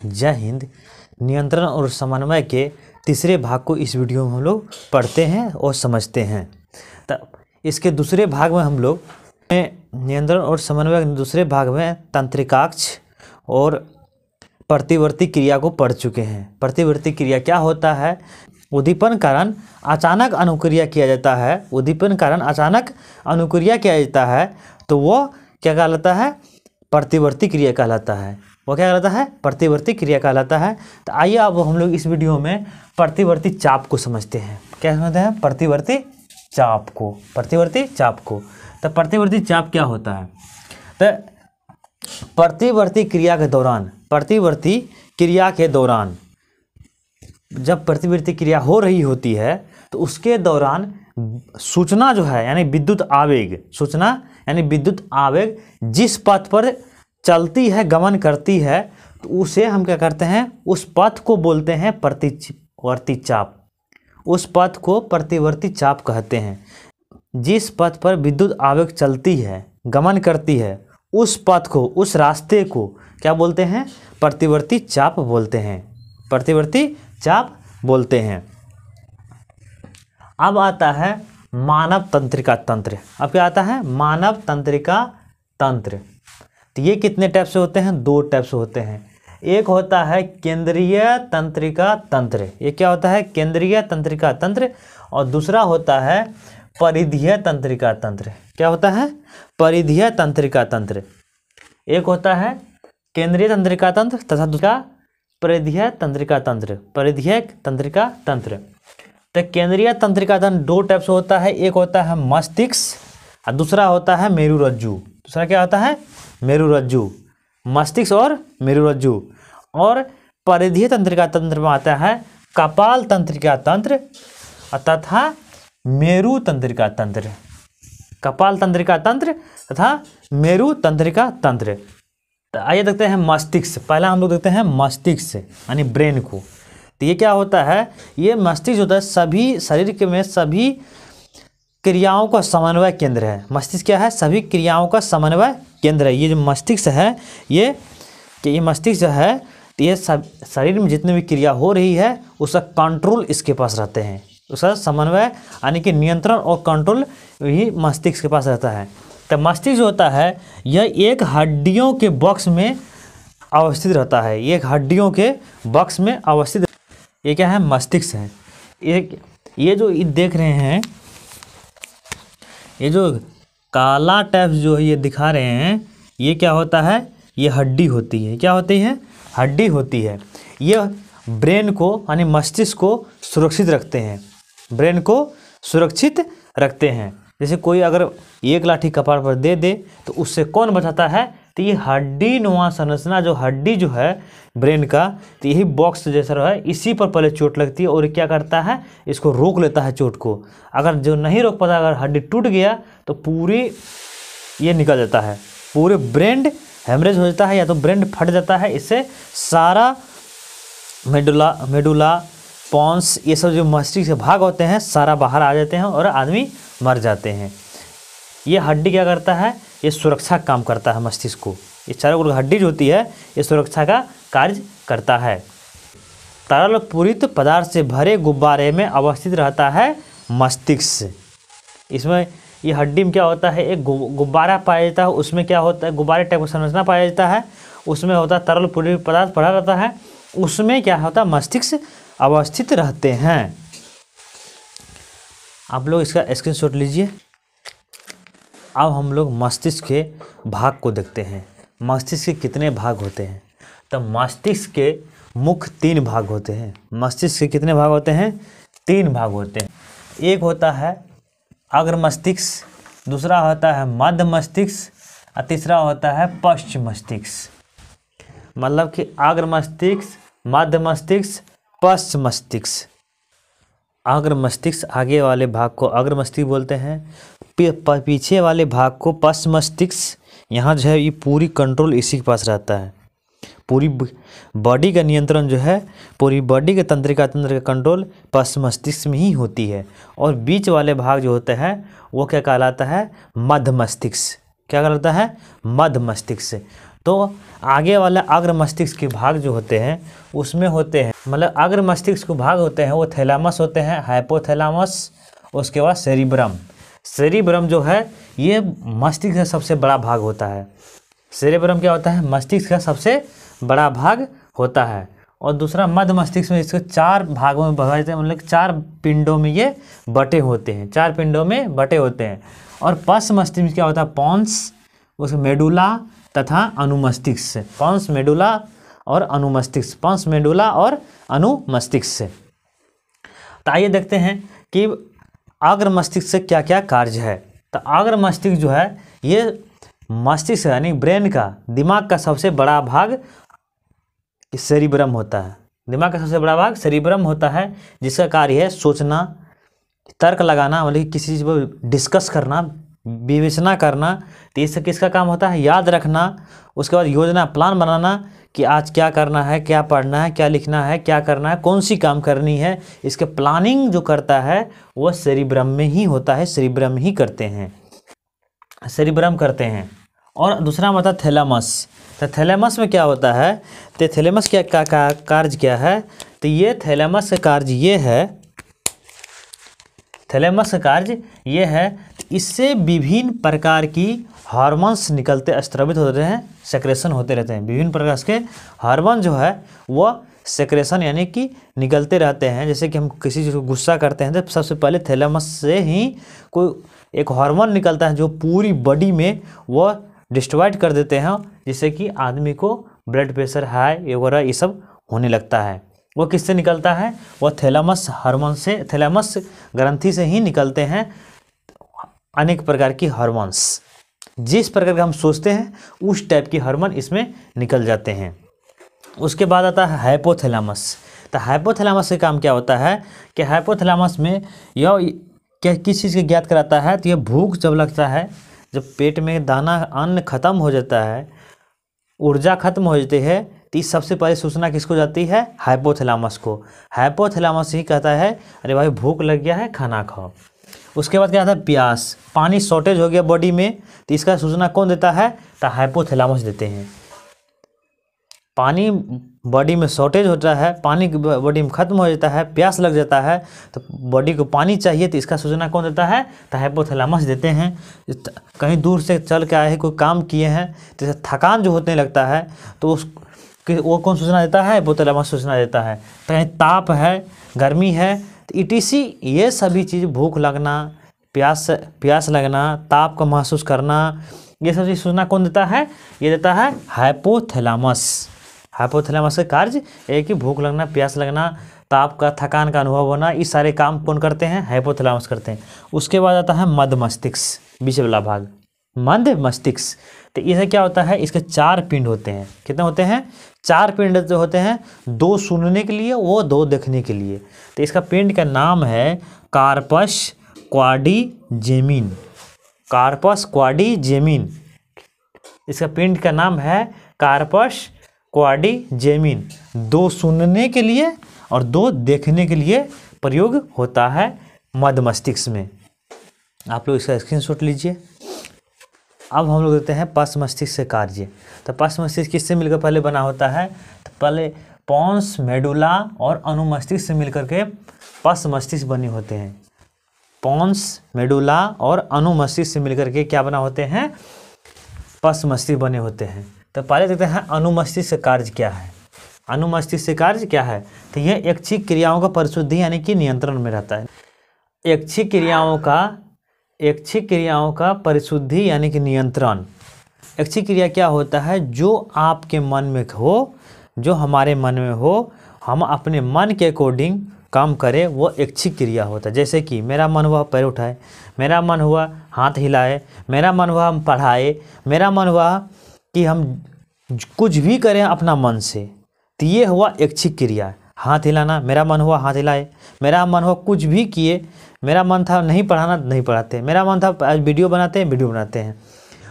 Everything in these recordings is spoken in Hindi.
जय हिंद। नियंत्रण और समन्वय के तीसरे भाग को इस वीडियो में हम लोग पढ़ते हैं और समझते हैं। तब इसके दूसरे भाग में हम लोग नियंत्रण और समन्वय के दूसरे भाग में तंत्रिकाक्ष और प्रतिवर्ती क्रिया को पढ़ चुके हैं। प्रतिवर्ती क्रिया क्या होता है? उद्दीपन कारण अचानक अनुक्रिया किया जाता है। उद्दीपन कारण अचानक अनुक्रिया किया जाता है तो वो क्या कहलाता है? प्रतिवर्ती क्रिया कहलाता है। वो क्या कहलाता है? प्रतिवर्ती क्रिया कहलाता है। तो आइए अब हम लोग इस वीडियो में प्रतिवर्ती चाप को समझते हैं। क्या समझते हैं? प्रतिवर्ती चाप को। प्रतिवर्ती चाप को। तो प्रतिवर्ती चाप क्या होता है? तो प्रतिवर्ती क्रिया के दौरान, प्रतिवर्ती क्रिया के दौरान जब प्रतिवर्ती क्रिया हो रही होती है तो उसके दौरान सूचना जो है यानी विद्युत आवेग, सूचना यानी विद्युत आवेग जिस पथ पर चलती है, गमन करती है, तो उसे हम क्या करते हैं? उस पथ को बोलते हैं प्रतिवर्ती चाप। उस पथ को प्रतिवर्ती चाप कहते हैं। जिस पथ पर विद्युत आवेग चलती है, गमन करती है, उस पथ को, उस रास्ते को क्या बोलते हैं? प्रतिवर्ती चाप बोलते हैं। प्रतिवर्ती चाप बोलते हैं। अब आता है मानव तंत्रिका तंत्र। अब क्या आता है? मानव तंत्रिका तंत्र। तो ये कितने टाइप से होते हैं? दो टाइप से होते हैं। एक होता है केंद्रीय तंत्रिका तंत्र। ये क्या होता है? केंद्रीय तंत्रिका तंत्र। और दूसरा होता है परिधीय तंत्रिका तंत्र। क्या होता है? परिधीय तंत्रिका तंत्र। एक होता है केंद्रीय तंत्रिका तंत्र तथा दूसरा परिधीय तंत्रिका तंत्र। परिधीय तंत्रिका तंत्र। तो केंद्रीय तंत्रिका तंत्र दो टाइप से होता है। एक होता है मस्तिष्क और दूसरा होता है मेरुरज्जु। दूसरा क्या होता है? मेरुरज्जु। मस्तिष्क और मेरुरज्जु। और परिधीय तंत्रिका तंत्र में आता है कपाल तंत्रिका तंत्र तथा मेरु तंत्रिका तंत्र। कपाल तंत्रिका तंत्र तथा मेरु तंत्रिका तंत्र। तो आइए देखते हैं मस्तिष्क। पहला हम लोग देखते हैं मस्तिष्क यानी ब्रेन को। तो ये क्या होता है? ये मस्तिष्क होता है सभी शरीर के में सभी क्रियाओं का समन्वय केंद्र है। मस्तिष्क क्या है? सभी क्रियाओं का समन्वय केंद्र है। ये जो मस्तिष्क है, ये मस्तिष्क जो है, तो ये सब शरीर में जितनी भी क्रिया हो रही है उसका कंट्रोल इसके पास रहते हैं। उसका समन्वय यानी कि नियंत्रण और कंट्रोल भी मस्तिष्क के पास रहता है। तो मस्तिष्क जो होता है यह एक हड्डियों के बॉक्स में अवस्थित रहता है। ये एक हड्डियों के बॉक्स में अवस्थित, ये क्या है? मस्तिष्क है। ये जो देख रहे हैं, ये जो काला टैप जो है ये दिखा रहे हैं, ये क्या होता है? ये हड्डी होती है। क्या होती है? हड्डी होती है। ये ब्रेन को यानी मस्तिष्क को सुरक्षित रखते हैं। ब्रेन को सुरक्षित रखते हैं। जैसे कोई अगर एक लाठी कपार पर दे दे तो उससे कौन बचाता है? तो ये हड्डी नुमा संरचना, जो हड्डी जो है ब्रेन का, तो यही बॉक्स जैसा है, इसी पर पहले चोट लगती है और क्या करता है? इसको रोक लेता है चोट को। अगर जो नहीं रोक पाता, अगर हड्डी टूट गया तो पूरी ये निकल जाता है, पूरे ब्रेन हेमरेज हो जाता है या तो ब्रेन फट जाता है। इससे सारा मेडुला पॉन्स, ये सब जो मस्तिष्क से भाग होते हैं सारा बाहर आ जाते हैं और आदमी मर जाते हैं। ये हड्डी क्या करता है? ये सुरक्षा काम करता है मस्तिष्क को। ये चारों हड्डी जो होती है ये सुरक्षा का कार्य करता है। तरल पूरित पदार्थ से भरे गुब्बारे में अवस्थित रहता है मस्तिष्क। इसमें ये हड्डी में क्या होता है? एक गुब्बारा पाया जाता है। उसमें क्या होता है? गुब्बारे टाइप का संरचना पाया जाता है। उसमें होता है तरल पूरित पदार्थ भरा रहता है। उसमें क्या होता है? मस्तिष्क अवस्थित रहते हैं। आप लोग इसका स्क्रीनशॉट लीजिए। अब हम लोग मस्तिष्क के भाग को देखते हैं। मस्तिष्क के कितने भाग होते हैं? तो मस्तिष्क के मुख्य 3 भाग होते हैं। मस्तिष्क के कितने भाग होते हैं? 3 भाग होते हैं। एक होता है अग्र मस्तिष्क, दूसरा होता है मध्य मस्तिष्क और तीसरा होता है पश्च मस्तिष्क। मतलब कि अग्र मस्तिष्क, मध्य मस्तिष्क, पश्च मस्तिष्क। अग्र मस्तिष्क आगे वाले भाग को अग्र मस्तिष्क बोलते हैं। पीछे वाले भाग को पश्च मस्तिष्क। यहाँ जो है ये पूरी कंट्रोल इसी के पास रहता है। पूरी बॉडी का नियंत्रण जो है, पूरी बॉडी के तंत्रिका तंत्र का कंट्रोल पश्च मस्तिष्क में ही होती है। और बीच वाले भाग जो होते हैं वो क्या कहलाता है? मध्य मस्तिष्क। क्या कहलाता है? मध्य मस्तिष्क। तो आगे वाला अग्र मस्तिष्क के भाग जो होते हैं उसमें होते हैं, मतलब अग्र मस्तिष्क के भाग होते हैं वो थैलामस होते हैं, हाइपोथैलामस, उसके बाद सेरिब्रम। सेरिब्रम जो है ये मस्तिष्क का सबसे बड़ा भाग होता है। सेरिब्रम क्या होता है? मस्तिष्क का सबसे बड़ा भाग होता है। और दूसरा मध्य मस्तिष्क में इसको 4 भागों में भगा देते हैं, मतलब 4 पिंडों में ये बटे होते हैं, 4 पिंडों में बटे होते हैं। और पश्च मस्तिष्क में क्या होता है? पॉन्स, उसके मेडुला तथा अनुमस्तिष्क। पॉन्स, मेडुला और अनुमस्तिष्क, पॉन्स, मेडुला और अनुमस्तिष्क। तो आइए देखते हैं कि अग्र मस्तिष्क से क्या क्या कार्य है। तो अग्र मस्तिष्क जो है ये मस्तिष्क यानी ब्रेन का, दिमाग का सबसे बड़ा भाग सेरिब्रम होता है। दिमाग का सबसे बड़ा भाग सेरिब्रम होता है, जिसका कार्य है सोचना, तर्क लगाना, मतलब किसी चीज़ को डिस्कस करना, विवेचना करना। तो इससे किसका काम होता है? याद रखना। उसके बाद योजना, प्लान बनाना कि आज क्या करना है, क्या पढ़ना है, क्या लिखना है, क्या करना है, कौन सी काम करनी है। इसके प्लानिंग जो करता है वो सेरिब्रम में ही होता है, सेरिब्रम ही करते हैं, सेरिब्रम करते हैं। और दूसरा होता है थैलामस। तो थैलामस में क्या होता है? तो थैलामस क्या कार्य क्या है? तो ये थैलामस का कार्य ये है, थैलामस का कार्य ये है, इससे विभिन्न प्रकार की हार्मोन्स निकलते, स्रावित होते हैं, सेक्रेशन होते रहते हैं। विभिन्न प्रकार के हार्मोन जो है वो सेक्रेशन यानी कि निकलते रहते हैं। जैसे कि हम किसी चीज़ को गुस्सा करते हैं तो सबसे पहले थैलामस से ही कोई एक हार्मोन निकलता है जो पूरी बॉडी में वो डिस्ट्रॉयड कर देते हैं, जिससे कि आदमी को ब्लड प्रेशर हाई वगैरह ये सब होने लगता है। वो किससे निकलता है? वो थैलामस हार्मोन से, थैलामस ग्रंथि से ही निकलते हैं अनेक प्रकार की हार्मोन्स। जिस प्रकार का हम सोचते हैं उस टाइप की हार्मोन इसमें निकल जाते हैं। उसके बाद आता है हाइपोथैलामस। तो हाइपोथैलामस का काम क्या होता है कि हाइपोथैलामस में यह क्या किस चीज़ की ज्ञात कराता है? तो यह भूख जब लगता है, जब पेट में दाना अन्न खत्म हो जाता है, ऊर्जा खत्म हो जाती है, तो इस सबसे पहले सूचना किसको जाती है? हाइपोथैलामस को। हाइपोथैलामस ही कहता है अरे भाई भूख लग गया है, खाना खाओ। उसके बाद क्या आता है? प्यास, पानी शॉर्टेज हो गया बॉडी में, तो इसका सूचना कौन देता है? तो हाइपोथैलामस देते हैं। पानी बॉडी में शॉर्टेज होता है, पानी बॉडी में खत्म हो जाता है, प्यास लग जाता है, तो बॉडी को पानी चाहिए, तो इसका सूचना कौन देता है? तो हाइपोथैलामस देते हैं। कहीं दूर से चल के आए हैं, कोई काम किए हैं, तो थकान जो होने लगता है तो वो कौन सूचना देता है? हाइपोथैलामस सूचना देता है। कहीं ताप है, गर्मी है, तो ETC ये सभी चीज़, भूख लगना, प्यास लगना, ताप का महसूस करना, ये सब चीज़ सूचना कौन देता है? ये देता है हाइपोथैलामस। हाइपोथैलामस का कार्य एक ही भूख लगना, प्यास लगना, ताप का, थकान का अनुभव होना, ये सारे काम कौन करते हैं? हाइपोथैलामस करते हैं। उसके बाद आता है मध्य मस्तिष्क, बीच वाला भाग, मध्य मस्तिष्क। तो इसे क्या होता है? इसके 4 पिंड होते हैं। कितने होते हैं? 4 पिंड जो होते हैं, 2 सुनने के लिए, वो 2 देखने के लिए। तो इसका पिंड का नाम है कार्पस क्वाड्रिजेमिन। कार्पस क्वाड्रिजेमिन, इसका पिंड का नाम है कार्पस क्वाड्रिजेमिन। 2 सुनने के लिए और 2 देखने के लिए प्रयोग होता है मध्य मस्तिष्क में। आप लोग इसका स्क्रीनशॉट लीजिए। अब हम लोग देखते हैं पश्च मस्तिष्क से कार्य। तो पश्च मस्तिष्क किससे मिलकर पहले बना होता है? तो पहले पॉन्स, मेडुला और अनुमस्तिष्क से मिलकर के पश्च मस्तिष्क बने होते हैं। पॉन्स, मेडुला और अनुमस्तिष्क से मिलकर के क्या बना होते हैं? पश्च मस्तिष्क बने होते हैं। तो पहले देखते हैं अनुमस्तिष्क का कार्य क्या है। अनुमस्तिष्क से कार्य क्या है? तो यह ऐच्छिक क्रियाओं का परिशुद्धि यानी कि नियंत्रण में रहता है। ऐच्छिक क्रियाओं का परिशुद्धि यानी कि नियंत्रण। ऐच्छिक क्रिया क्या होता है? जो आपके मन में हो, जो हमारे मन में हो, हम अपने मन के अकॉर्डिंग काम करें, वो ऐच्छिक क्रिया होता है। जैसे कि मेरा मन हुआ पैर उठाए, मेरा मन हुआ हाथ हिलाए, मेरा मन हुआ हम पढ़ाए, मेरा मन हुआ कि हम कुछ भी करें अपना मन से, तो ये हुआ ऐच्छिक क्रिया। हाथ हिलाना, मेरा मन हुआ हाथ हिलाए, मेरा मन हुआ कुछ भी किए, मेरा मन था नहीं पढ़ाना, नहीं पढ़ाते, मेरा मन था आज वीडियो बनाते हैं, वीडियो बनाते हैं।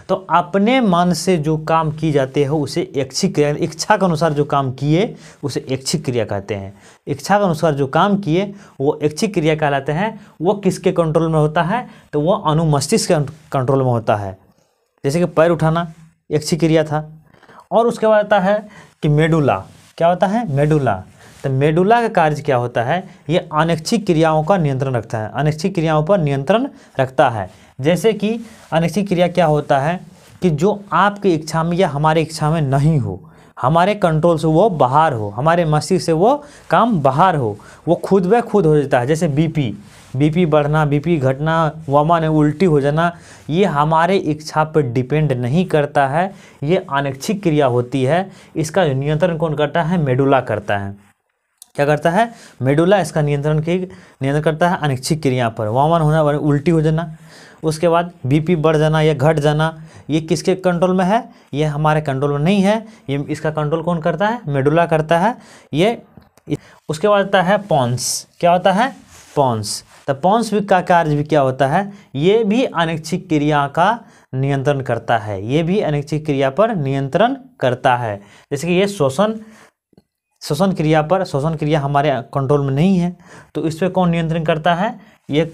तो अपने मन से जो काम की जाते हैं उसे ऐच्छिक क्रिया, इच्छा के अनुसार जो काम किए उसे ऐच्छिक क्रिया कहते हैं। इच्छा के अनुसार जो काम किए वो ऐच्छिक क्रिया कहलाते हैं। वो किसके कंट्रोल में होता है? तो वो अनुमस्तिष्क के कंट्रोल में होता है। जैसे कि पैर उठाना ऐच्छिक क्रिया था, और उसके बाद आता है कि मेडुला। क्या होता है? मेडुला। तो मेडुला का कार्य क्या होता है? ये अनैच्छिक क्रियाओं का नियंत्रण रखता है, अनैच्छिक क्रियाओं पर नियंत्रण रखता है। जैसे कि अनैच्छिक क्रिया क्या होता है कि जो आपकी इच्छा में या हमारे इच्छा में नहीं हो, हमारे कंट्रोल से वो बाहर हो, हमारे मस्तिष्क से वो काम बाहर हो, वो खुद ब खुद हो जाता है। जैसे बीपी बढ़ना, बीपी घटना, वमा ने उल्टी हो जाना, ये हमारे इच्छा पर डिपेंड नहीं करता है, ये अनैच्छिक क्रिया होती है। इसका नियंत्रण कौन करता है? मेडुला करता है। क्या करता है? मेडुला इसका नियंत्रण करता है अनैच्छिक क्रिया पर। वमन होना, उल्टी हो जाना, उसके बाद बीपी बढ़ जाना या घट जाना, ये किसके कंट्रोल में है? ये हमारे कंट्रोल में नहीं है, ये इसका कंट्रोल कौन करता है? मेडुला करता है ये। उसके बाद आता है पॉन्स। क्या होता है? पॉन्स। तो पॉन्स का कार्य भी क्या होता है? ये भी अनैच्छिक क्रिया का नियंत्रण करता है, ये भी अनैच्छिक क्रिया पर नियंत्रण करता है। जैसे कि ये श्वसन क्रिया हमारे कंट्रोल में नहीं है, तो इस पर कौन नियंत्रण करता है? ये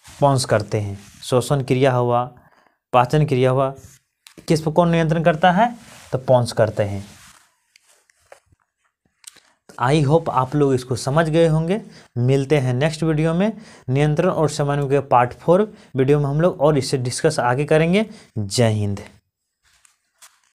पॉन्स करते हैं। श्वसन क्रिया हुआ, पाचन क्रिया हुआ, किस पर कौन नियंत्रण करता है? तो पॉन्स करते हैं। आई होप आप लोग इसको समझ गए होंगे। मिलते हैं नेक्स्ट वीडियो में। नियंत्रण और समन्वय के पार्ट 4 वीडियो में हम लोग और इससे डिस्कस आगे करेंगे। जय हिंद।